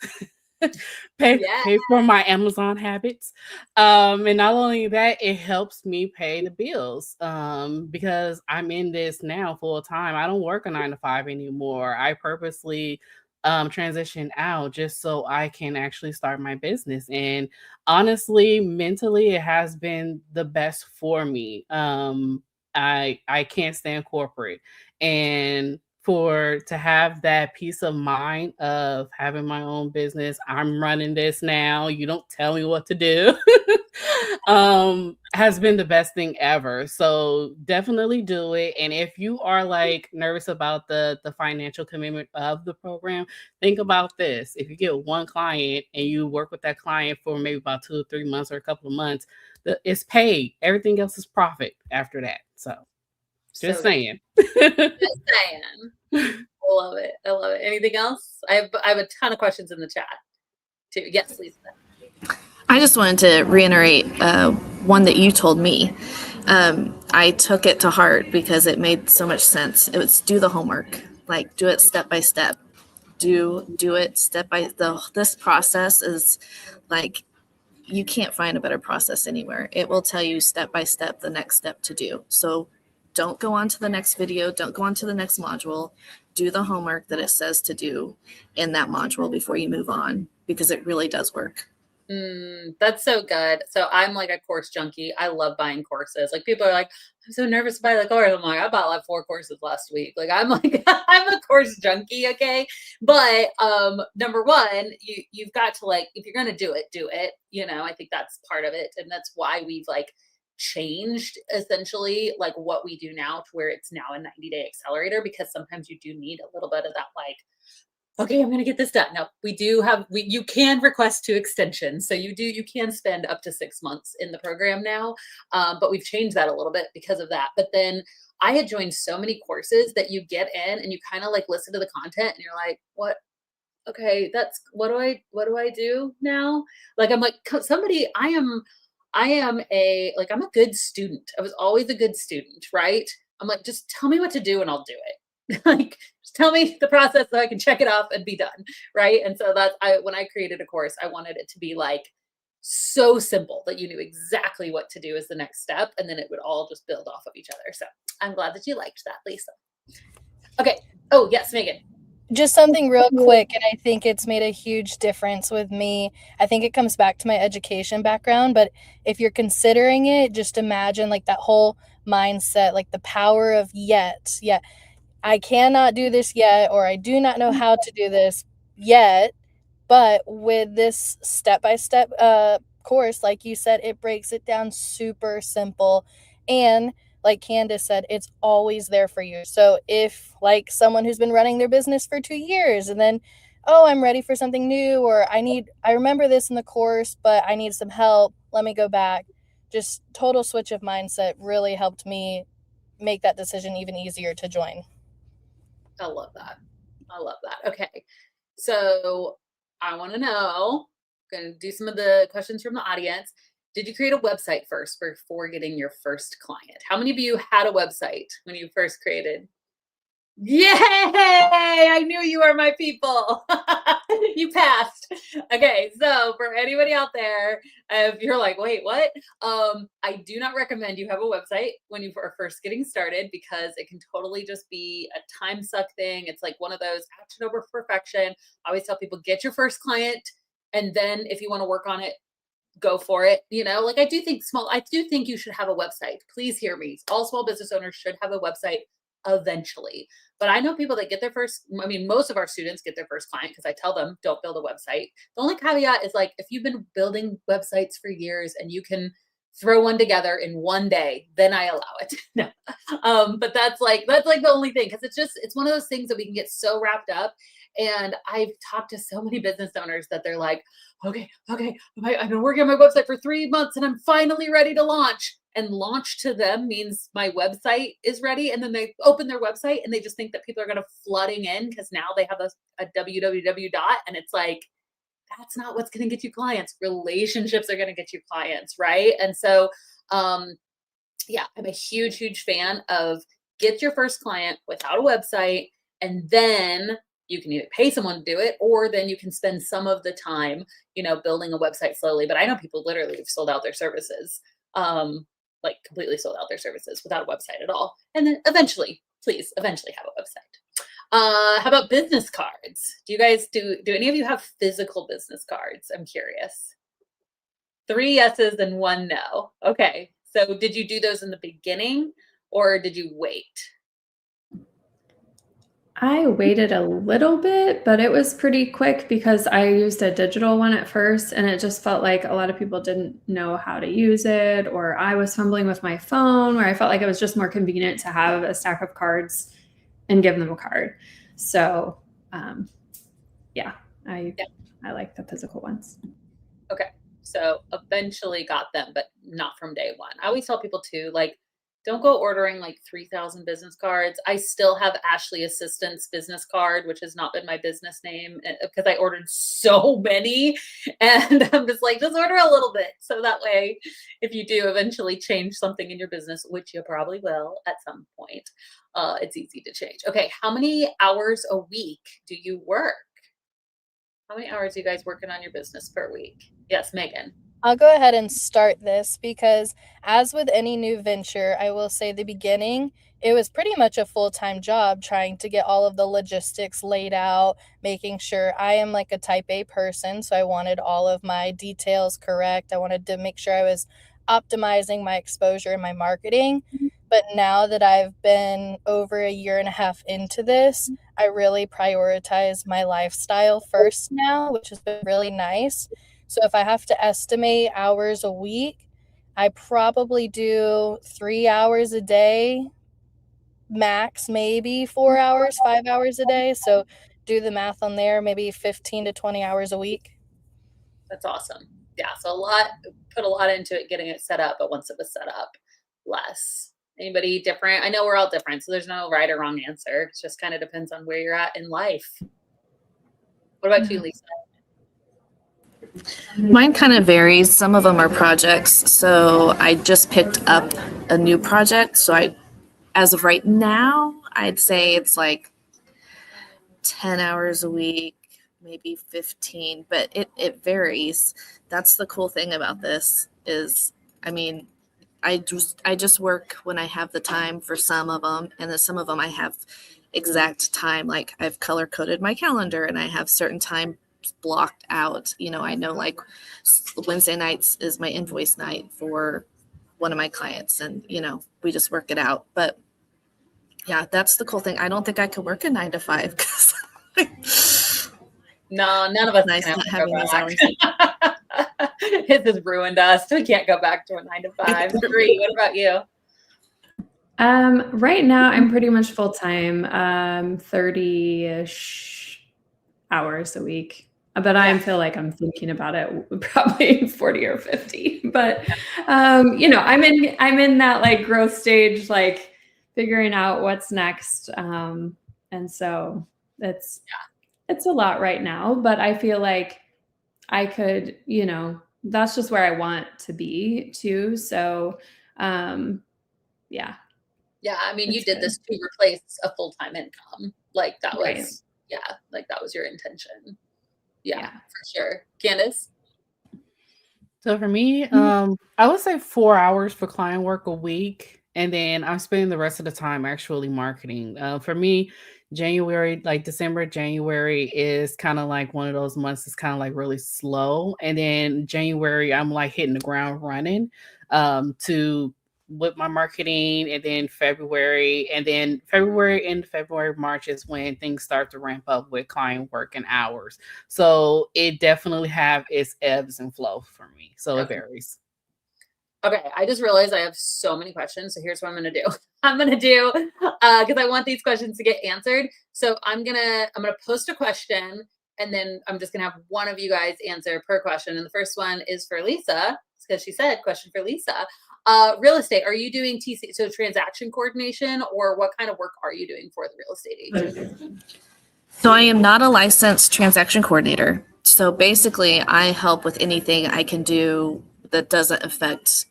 pay Yeah. pay for my Amazon habits. And not only that, it helps me pay the bills. Because I'm in this now full time. I don't work a 9 to 5 anymore. I purposely transition out just so I can actually start my business. And honestly, mentally, it has been the best for me. I can't stand corporate. And to have that peace of mind of having my own business, I'm running this now, you don't tell me what to do, has been the best thing ever. So definitely do it. And if you are like nervous about the financial commitment of the program, think about this. If you get one client and you work with that client for maybe about 2 or 3 months or a couple of months, it's paid. Everything else is profit after that. So just saying. Just saying. I love it. I love it. Anything else? I have a ton of questions in the chat too. Yes, Lisa. I just wanted to reiterate one that you told me. I took it to heart because it made so much sense. It was do the homework, like do it step by step. Do it step by this process is like you can't find a better process anywhere. It will tell you step by step the next step to do. So don't go on to the next video. Don't go on to the next module. Do the homework that it says to do in that module before you move on, because it really does work. That's so good. So I'm like a course junkie. I love buying courses. Like people are like, I'm so nervous to buy the course. I'm like, I bought like 4 courses last week. Like I'm like, I'm a course junkie. Okay. But number one, you've got to, like, if you're gonna do it, you know, I think that's part of it. And that's why we've like changed essentially like what we do now to where it's now a 90-day accelerator, because sometimes you do need a little bit of that, like, okay, I'm going to get this done. Now we do have, you can request 2 extensions. So you can spend up to 6 months in the program now. But we've changed that a little bit because of that. But then I had joined so many courses that you get in and you kind of like listen to the content and you're like, what? Okay, what do I do now? Like, I'm like somebody, I'm a good student. I was always a good student, right? I'm like, just tell me what to do and I'll do it. Like, just tell me the process so I can check it off and be done, right? And so when I created a course, I wanted it to be like so simple that you knew exactly what to do as the next step, and then it would all just build off of each other. So I'm glad that you liked that, Lisa. Okay. Oh, yes, Megan. Just something real quick, and I think it's made a huge difference with me. I think it comes back to my education background, but if you're considering it, just imagine like that whole mindset, like the power of yet. Yeah, I cannot do this yet, or I do not know how to do this yet. But with this step-by-step course, like you said, it breaks it down super simple. And like Candace said, it's always there for you. So if like someone who's been running their business for 2 years and then, oh, I'm ready for something new, or I remember this in the course, but I need some help, let me go back. Just total switch of mindset really helped me make that decision even easier to join. I love that. I love that. Okay. So I want to know, I'm going to do some of the questions from the audience. Did you create a website first before getting your first client? How many of you had a website when you first created? Yay! I knew you were my people. You passed. Okay, so for anybody out there, if you're like, wait, what? I do not recommend you have a website when you are first getting started, because it can totally just be a time suck thing. It's like one of those action over perfection. I always tell people, get your first client, and then if you want to work on it, go for it. You know, like I do think you should have a website. Please hear me. All small business owners should have a website eventually. But I know people that get their first, I mean, most of our students get their first client because I tell them, don't build a website. The only caveat is like, if you've been building websites for years and you can throw one together in one day, then I allow it. No. But that's like the only thing, because it's one of those things that we can get so wrapped up. And I've talked to so many business owners that they're like, okay, I've been working on my website for 3 months and I'm finally ready to launch. And launch to them means my website is ready. And then they open their website and they just think that people are going to flooding in because now they have a www dot. And it's like, that's not what's going to get you clients. Relationships are going to get you clients, right? And so, yeah, I'm a huge fan of get your first client without a website, and then you can either pay someone to do it, or then you can spend some of the time, building a website slowly. But I know people literally have sold out their services, like completely sold out their services without a website at all. And then eventually have a website. How about business cards? Do you guys do any of you have physical business cards? I'm curious. 3 yeses and 1 no. Okay. So did you do those in the beginning or did you wait? I waited a little bit, but it was pretty quick because I used a digital one at first, and it just felt like a lot of people didn't know how to use it, or I was fumbling with my phone, where I felt like it was just more convenient to have a stack of cards and give them a card. So, yeah, I like the physical ones. Okay. So eventually got them, but not from day one. I always tell people too, like, don't go ordering like 3,000 business cards. I still have Ashley Assistant's business card, which has not been my business name because I ordered so many. And I'm just like, just order a little bit. So that way, if you do eventually change something in your business, which you probably will at some point, it's easy to change. Okay. How many hours a week do you work? How many hours are you guys working on your business per week? Yes, Megan. I'll go ahead and start this because, as with any new venture, I will say the beginning, it was pretty much a full-time job trying to get all of the logistics laid out, making sure I am like a type A person. So I wanted all of my details correct. I wanted to make sure I was optimizing my exposure and my marketing. But now that I've been over a year and a half into this, I really prioritize my lifestyle first now, which has been really nice. So if I have to estimate hours a week, I probably do 3 hours a day, max maybe 4 hours, 5 hours a day. So do the math on there, maybe 15 to 20 hours a week. That's awesome. Yeah. So put a lot into it, getting it set up, but once it was set up, less. Anybody different? I know we're all different, so there's no right or wrong answer. It just kind of depends on where you're at in life. What about you, Lisa? Mine kind of varies. Some of them are projects. So I just picked up a new project. So as of right now, I'd say it's like 10 hours a week, maybe 15, but it varies. That's the cool thing about this is, I just work when I have the time for some of them, and then some of them I have exact time. Like I've color coded my calendar and I have certain time blocked out. I know like Wednesday nights is my invoice night for one of my clients, and we just work it out. But yeah, that's the cool thing. I don't think I could work a 9 to 5 because no, none of us nice can not having those hours. It has ruined us. We can't go back to a 9 to 5. Sheree, what about you? Right now I'm pretty much full-time, 30-ish hours a week. But I feel like I'm thinking about it probably 40 or 50. But I'm in that like growth stage, like figuring out what's next. And so it's a lot right now, but I feel like I could, that's just where I want to be too. So yeah. Yeah, you did this to replace a full-time income. Like that was right. Like that was your intention. Yeah, for sure. Candace? So for me, I would say 4 hours for client work a week, and then I'm spending the rest of the time actually marketing. For me, December, January is kind of like one of those months that's kind of like really slow. And then January, I'm like hitting the ground running with my marketing, and then February, March is when things start to ramp up with client work and hours. So it definitely have its ebbs and flow for me. So it varies. Okay, I just realized I have so many questions. So here's what I'm going to do. Because I want these questions to get answered. So I'm gonna post a question, and then I'm just gonna have one of you guys answer per question. And the first one is for Lisa, because she said question for Lisa. Real estate, are you doing TC, so transaction coordination, or what kind of work are you doing for the real estate agent? So I am not a licensed transaction coordinator. So basically I help with anything I can do that doesn't affect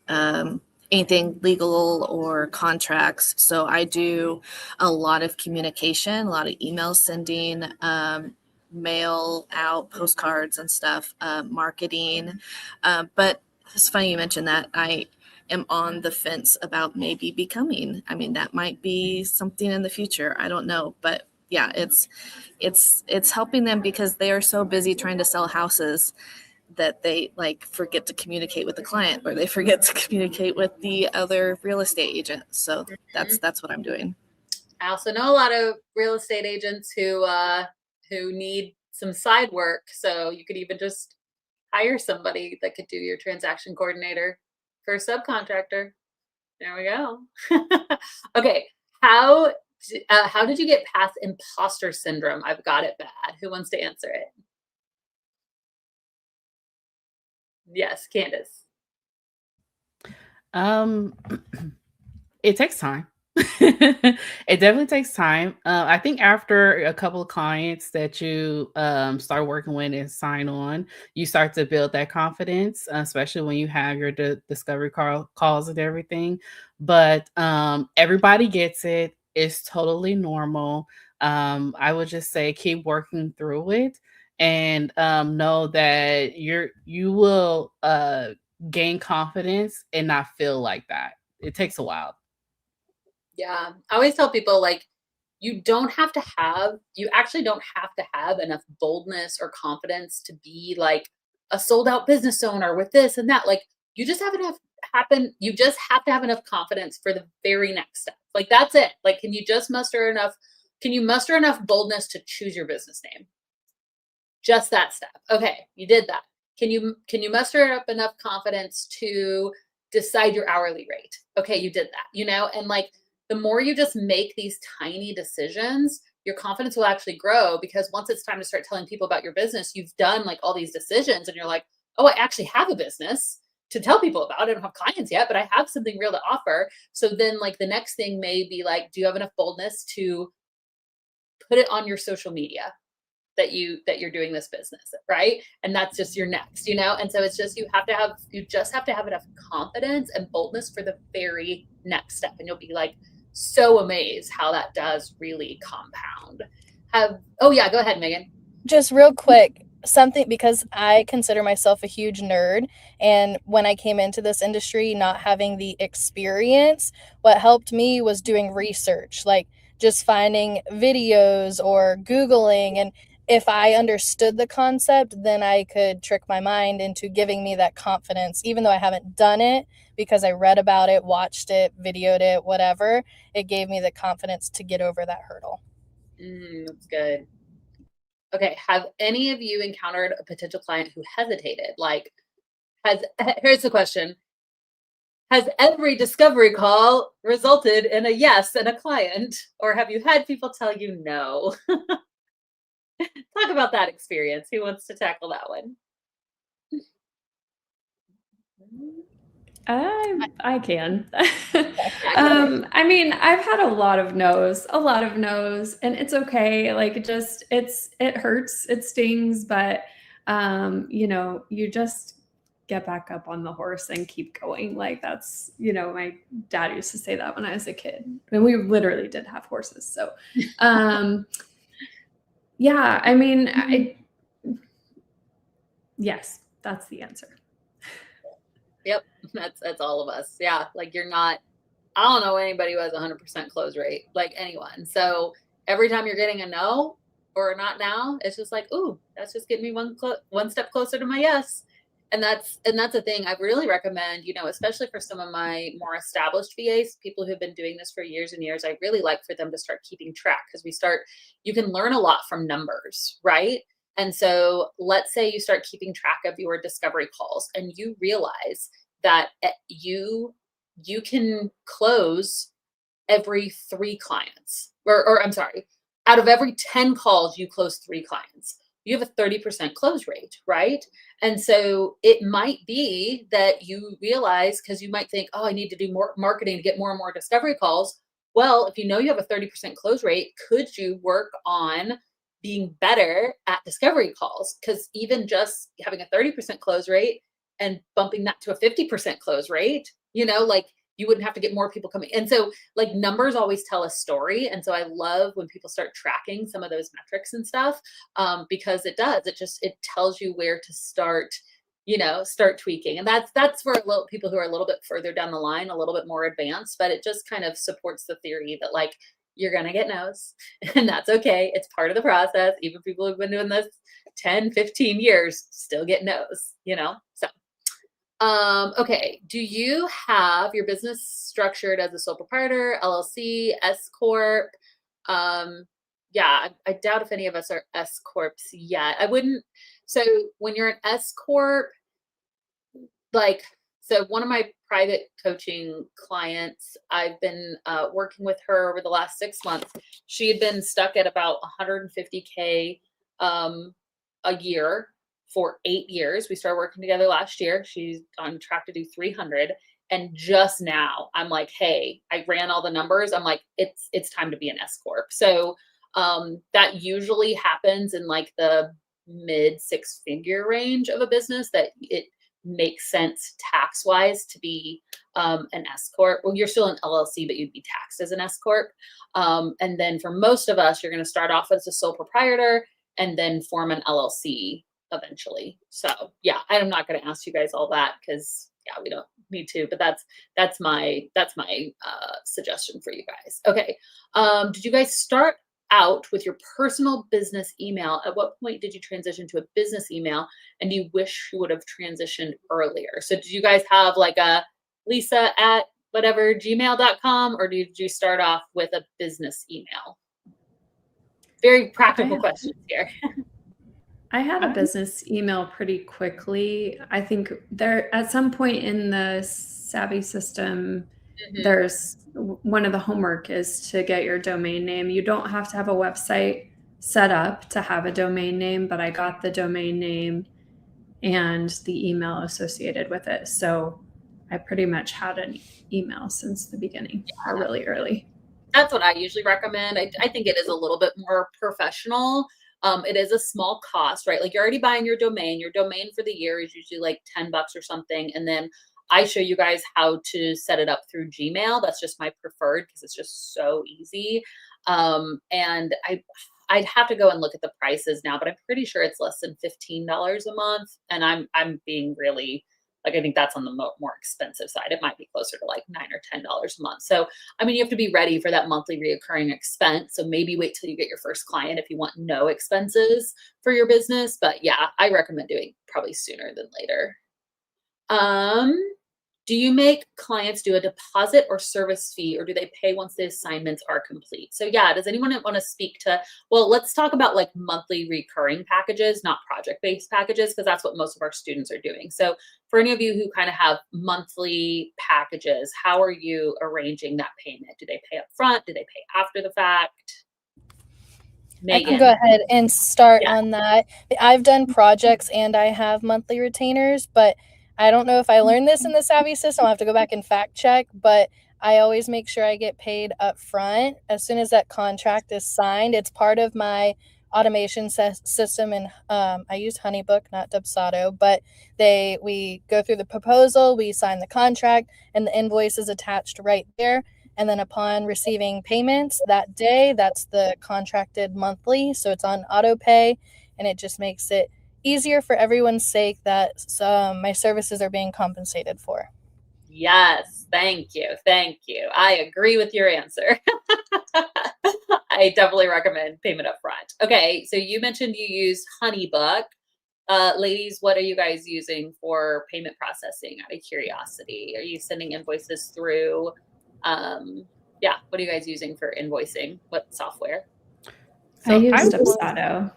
anything legal or contracts. So I do a lot of communication, a lot of email sending, mail out postcards and stuff, marketing. But it's funny you mentioned that. I am on the fence about maybe becoming. I mean, that might be something in the future. I don't know, but yeah, it's helping them because they are so busy trying to sell houses that they like forget to communicate with the client, or they forget to communicate with the other real estate agent. So that's what I'm doing. I also know a lot of real estate agents who need some side work. So you could even just hire somebody that could do your transaction coordinator for a subcontractor. There we go. Okay, how did you get past imposter syndrome? I've got it bad. Who wants to answer it? Yes, Candace. It takes time. It definitely takes time. I think after a couple of clients that you start working with and sign on, you start to build that confidence, especially when you have your discovery calls and everything. But everybody gets it. It's totally normal. I would just say keep working through it, and know that you will gain confidence and not feel like that. It takes a while. Yeah. I always tell people, like, you actually don't have to have enough boldness or confidence to be like a sold out business owner with this and that. Like, you just you just have to have enough confidence for the very next step. Like, that's it. Like, can you muster enough boldness to choose your business name? Just that step. Okay, you did that. Can you muster up enough confidence to decide your hourly rate? Okay, you did that, and like, the more you just make these tiny decisions, your confidence will actually grow, because once it's time to start telling people about your business, you've done like all these decisions and you're like, oh, I actually have a business to tell people about. I don't have clients yet, but I have something real to offer. So then like the next thing may be like, do you have enough boldness to put it on your social media that you're doing this business, right? And that's just your next, and so it's just, you just have to have enough confidence and boldness for the very next step, and you'll be like so amazed how that does really compound. Oh yeah, go ahead, Megan. Just real quick, something, because I consider myself a huge nerd, and when I came into this industry not having the experience, what helped me was doing research, like just finding videos or Googling. And if I understood the concept, then I could trick my mind into giving me that confidence, even though I haven't done it, because I read about it, watched it, videoed it, whatever. It gave me the confidence to get over that hurdle. That's good. Okay, have any of you encountered a potential client who hesitated? Like, here's the question. Has every discovery call resulted in a yes and a client? Or have you had people tell you no? Talk about that experience. Who wants to tackle that one? I can. I mean, I've had a lot of no's, and it's okay. Like, it hurts, it stings, but you just get back up on the horse and keep going. Like, that's, my dad used to say that when I was a kid, and we literally did have horses. So, yeah, I mean, yes, that's the answer. Yep, that's all of us. Yeah, like, I don't know anybody who has 100% close rate, like anyone. So every time you're getting a no or not now, it's just like, ooh, that's just getting me one step closer to my yes. And that's the thing I really recommend, especially for some of my more established VAs, people who've been doing this for years and years. I really like for them to start keeping track, because you can learn a lot from numbers, right? And so let's say you start keeping track of your discovery calls and you realize that you can close every 3 clients, or I'm sorry, out of every 10 calls, you close 3 clients. You have a 30% close rate, right? And so it might be that you realize, because you might think, oh, I need to do more marketing to get more and more discovery calls. Well, if you know you have a 30% close rate, could you work on being better at discovery calls? Because even just having a 30% close rate and bumping that to a 50% close rate, like, you wouldn't have to get more people coming. And so like numbers always tell a story. And so I love when people start tracking some of those metrics and stuff, because it does, it tells you where to start, start tweaking. And that's for people who are a little bit further down the line, a little bit more advanced, but it just kind of supports the theory that like, you're going to get no's and that's okay. It's part of the process. Even people who've been doing this 10, 15 years still get no's, so. Okay. Do you have your business structured as a sole proprietor, LLC, S Corp? Yeah, I doubt if any of us are S Corps yet. I wouldn't. So when you're an S Corp, so one of my private coaching clients, I've been working with her over the last 6 months. She had been stuck at about 150K a year for 8 years. We started working together last year. She's on track to do 300. And just now I'm like, hey, I ran all the numbers. I'm like, it's time to be an S Corp. So that usually happens in like the mid 6-figure range of a business that it makes sense tax wise to be an S Corp. Well, you're still an LLC, but you'd be taxed as an S Corp. And then for most of us, you're going to start off as a sole proprietor and then form an LLC eventually. So yeah, I'm not going to ask you guys all that because yeah, we don't need to, but that's my suggestion for you guys. Okay. Did you guys start out with your personal business email? At what point did you transition to a business email? And do you wish you would have transitioned earlier? So did you guys have like a Lisa at whatever gmail.com, or did you start off with a business email? Very practical questions here. I had a business email pretty quickly. I think there at some point in the Savvy system, there's one of the homework is to get your domain name. You don't have to have a website set up to have a domain name, but I got the domain name and the email associated with it. So I pretty much had an email since the beginning, or really early. That's what I usually recommend. I think it is a little bit more professional. It is a small cost, right? Like you're already buying your domain. Your domain for the year is usually like $10 or something. And then I show you guys how to set it up through Gmail. That's just my preferred because it's just so easy. And I'd have to go and look at the prices now, but I'm pretty sure it's less than $15 a month. And I'm being really like, I think that's on the more expensive side. It might be closer to like $9 or $10 a month. So, I mean, you have to be ready for that monthly reoccurring expense. So maybe wait till you get your first client if you want no expenses for your business. But yeah, I recommend doing probably sooner than later. Do you make clients do a deposit or service fee, or do they pay once the assignments are complete? So yeah, does anyone want to speak to, well, let's talk about like monthly recurring packages, not project-based packages, because that's what most of our students are doing. So for any of you who kind of have monthly packages, how are you arranging that payment? Do they pay up front? Do they pay after the fact? Megan. I can go ahead and start on that. I've done projects and I have monthly retainers, but I don't know if I learned this in the Savvy system. I'll have to go back and fact check, but I always make sure I get paid up front as soon as that contract is signed. It's part of my automation system, and I use Honeybook, not Dubsado, but we go through the proposal, we sign the contract, and the invoice is attached right there. And then upon receiving payments that day, that's the contracted monthly. So it's on auto pay, and it just makes it easier for everyone's sake that my services are being compensated for. Yes, thank you. Thank you. I agree with your answer. I definitely recommend payment up front. Okay, so you mentioned you use Honeybook. Ladies, what are you guys using for payment processing out of curiosity? Are you sending invoices through? Yeah, what are you guys using for invoicing? What software? So I use Dubsado.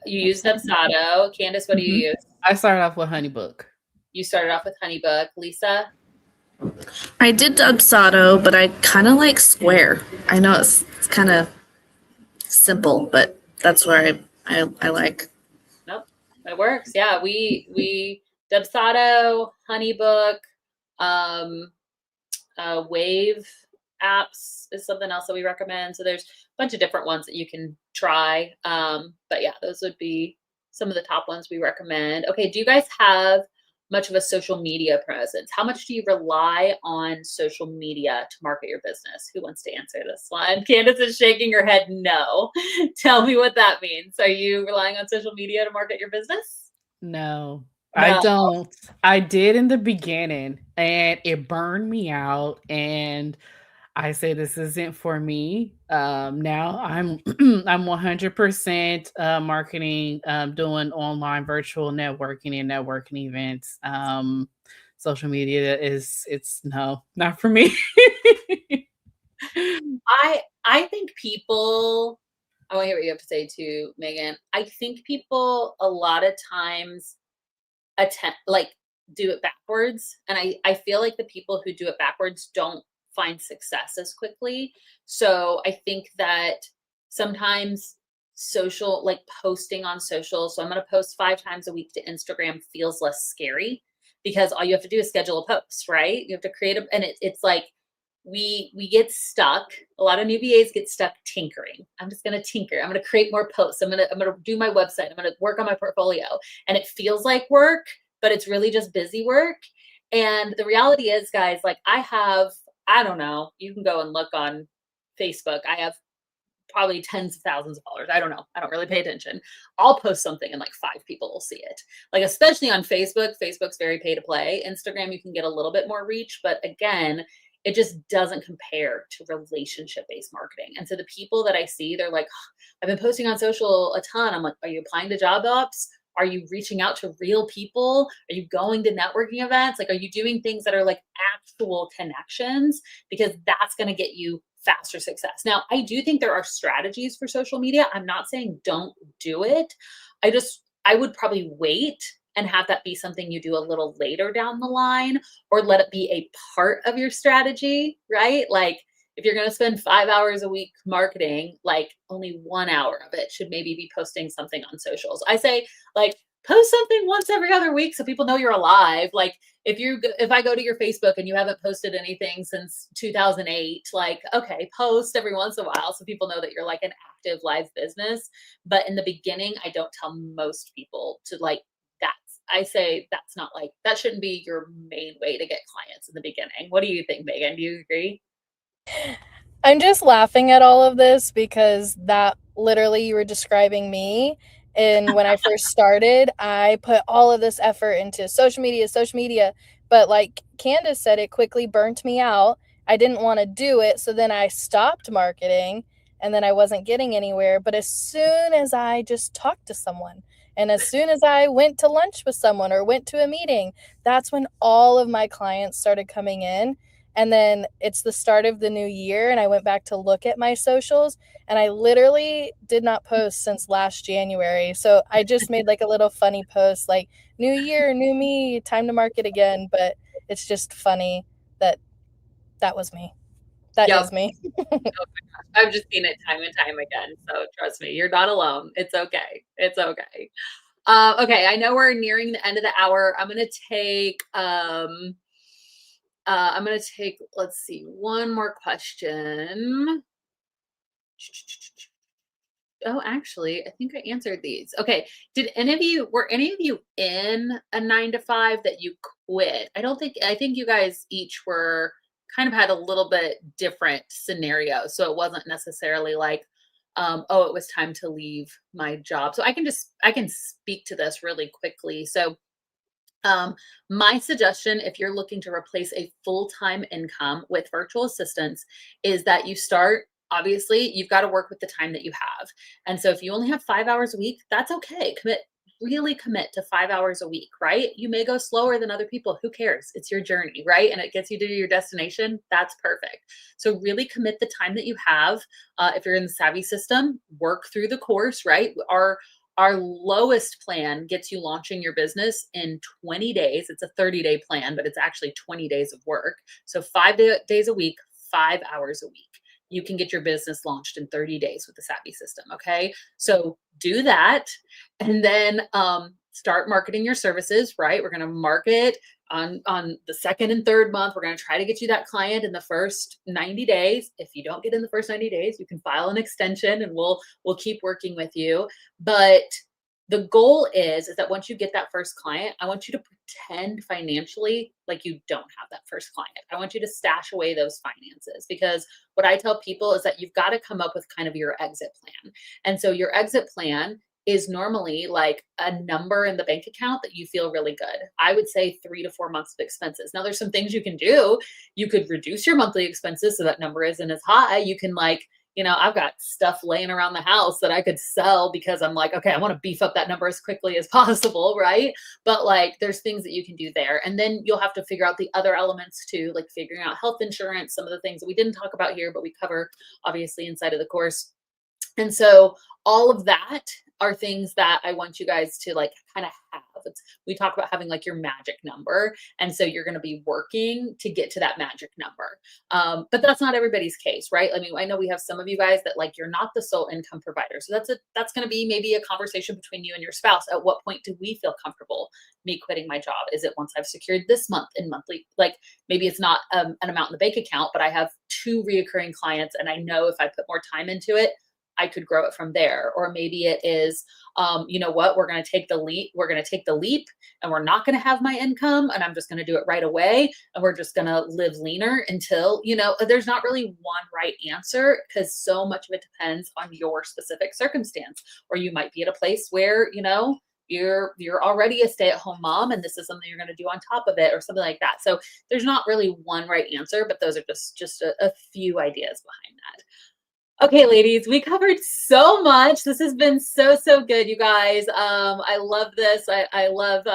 You use Dubsado. Candace, what do you use? I started off with Honeybook. You started off with Honeybook. Lisa? I did Dubsado, but I kind of like Square. I know it's kind of simple, but that's where I like. Nope, it works. Yeah, we Dubsado, Honeybook, Wave apps is something else that we recommend. So there's a bunch of different ones that you can try. But yeah, those would be some of the top ones we recommend. Okay, do you guys have much of a social media presence? How much do you rely on social media to market your business? Who wants to answer this one? Candace is shaking her head no. Tell me what that means. Are you relying on social media to market your business? No, I No. don't. I did in the beginning and it burned me out. And I say this isn't for me. Now I'm I'm 100% marketing, doing online virtual networking and networking events. Social media it's no, not for me. I think people, I want to hear what you have to say too, Megan. I think people a lot of times attempt like do it backwards. And I feel like the people who do it backwards don't find success as quickly. So I think that sometimes social, like posting on social, so I'm going to post 5 times a week to Instagram feels less scary because all you have to do is schedule a post, right? You have to create a, and it's like we get stuck. A lot of new VAs get stuck tinkering. I'm just going to tinker. I'm going to create more posts. I'm going to do my website. I'm going to work on my portfolio, and it feels like work, but it's really just busy work. And the reality is, guys, like I don't know, you can go and look on Facebook. I have probably tens of thousands of followers. I don't know. I don't really pay attention. I'll post something and like 5 people will see it. Like, especially on Facebook. Facebook's very pay to play. Instagram, you can get a little bit more reach, but again, it just doesn't compare to relationship based marketing. And so the people that I see, they're like, I've been posting on social a ton. I'm like, are you applying to job ops? Are you reaching out to real people? Are you going to networking events? Like, are you doing things that are like actual connections? Because that's going to get you faster success. Now, I do think there are strategies for social media. I'm not saying don't do it. I would probably wait and have that be something you do a little later down the line, or let it be a part of your strategy, right? Like, if you're going to spend 5 hours a week marketing, like only 1 hour of it should maybe be posting something on socials. I say, like, post something once every other week so people know you're alive. Like, if I go to your Facebook and you haven't posted anything since 2008, like, okay, post every once in a while so people know that you're like an active live business. But in the beginning, I don't tell most people to like, I say that's not like, that shouldn't be your main way to get clients in the beginning. What do you think, Megan? Do you agree? I'm just laughing at all of this because that literally you were describing me. And when I first started, I put all of this effort into social media, but like Candace said, it quickly burnt me out. I didn't want to do it. So then I stopped marketing and then I wasn't getting anywhere. But as soon as I just talked to someone and as soon as I went to lunch with someone or went to a meeting, that's when all of my clients started coming in. And then it's the start of the new year, and I went back to look at my socials, and I literally did not post since last January. So I just made like a little funny post like, new year, new me, time to market again. But it's just funny that that was me. That Yep. is me. Oh my gosh. I've just seen it time and time again. So trust me, you're not alone. It's okay. It's okay. Okay, I know we're nearing the end of the hour. I'm gonna take, let's see, one more question. Oh, actually, I think I answered these. Okay. Were any of you in a 9 to 5 that you quit? I think you guys each were kind of had a little bit different scenarios. So it wasn't necessarily like, oh, it was time to leave my job. So I can speak to this really quickly. So my suggestion, if you're looking to replace a full-time income with virtual assistants, is that you start, obviously, you've got to work with the time that you have. And so if you only have 5 hours a week, that's okay. Really commit to 5 hours a week, right? You may go slower than other people. Who cares? It's your journey, right? And it gets you to your destination. That's perfect. So really commit the time that you have. If you're in the Savvy system, work through the course, right? Our lowest plan gets you launching your business in 20 days. It's a 30-day plan, but it's actually 20 days of work. So 5 days a week, 5 hours a week. You can get your business launched in 30 days with the Savvy system. Okay. So do that and then start marketing your services, right? We're going to market on the second and third month. We're going to try to get you that client in the first 90 days. If you don't get in the first 90 days, you can file an extension and we'll keep working with you. But The goal is that once you get that first client, I want you to pretend financially like you don't have that first client. I want you to stash away those finances, because what I tell people is that you've got to come up with kind of your exit plan. And so your exit plan is normally like a number in the bank account that you feel really good. I would say 3 to 4 months of expenses. Now there's some things you can do. You could reduce your monthly expenses so that number isn't as high. You can like, I've got stuff laying around the house that I could sell because I'm like, okay, I want to beef up that number as quickly as possible, right? But like, there's things that you can do there. And then you'll have to figure out the other elements too, like figuring out health insurance, some of the things that we didn't talk about here, but we cover obviously inside of the course. And so all of that are things that I want you guys to like kind of have. We talk about having like your magic number. And so you're going to be working to get to that magic number. But that's not everybody's case, right? I mean, I know we have some of you guys that like, you're not the sole income provider. So that's going to be maybe a conversation between you and your spouse. At what point do we feel comfortable me quitting my job? Is it once I've secured this month in monthly, like maybe it's not an amount in the bank account, but I have 2 reoccurring clients. And I know if I put more time into it, I could grow it from there. Or maybe it is, you know what, we're going to take the leap. We're going to take the leap and we're not going to have my income and I'm just going to do it right away. And we're just going to live leaner until, there's not really one right answer, because so much of it depends on your specific circumstance. Or you might be at a place where, you're already a stay-at-home mom and this is something you're going to do on top of it or something like that. So there's not really one right answer, but those are just a few ideas behind that. Okay, ladies, we covered so much. This has been so good, you guys. I love this. I love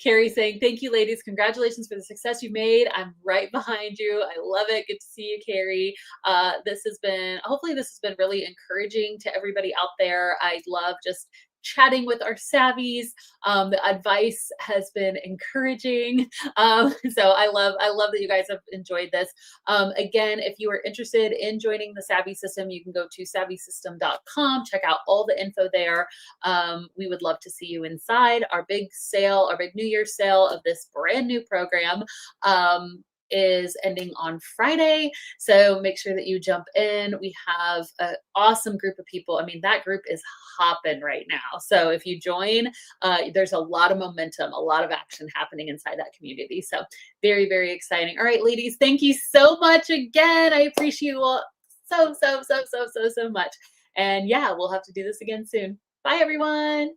Carrie saying, thank you, ladies. Congratulations for the success you made. I'm right behind you. I love it. Good to see you, Carrie. Hopefully this has been really encouraging to everybody out there. I love just chatting with our savvies. The advice has been encouraging. So I love that you guys have enjoyed this. Again, if you are interested in joining the Savvy System, you can go to savvysystem.com, check out all the info there. We would love to see you inside. Our big sale, our big New Year's sale of this brand new program is ending on Friday. So make sure that you jump in. We have an awesome group of people. I mean, that group is hopping right now. So if you join, there's a lot of momentum, a lot of action happening inside that community. So very, very exciting. All right, ladies, thank you so much again. I appreciate you all so much. And yeah, we'll have to do this again soon. Bye, everyone.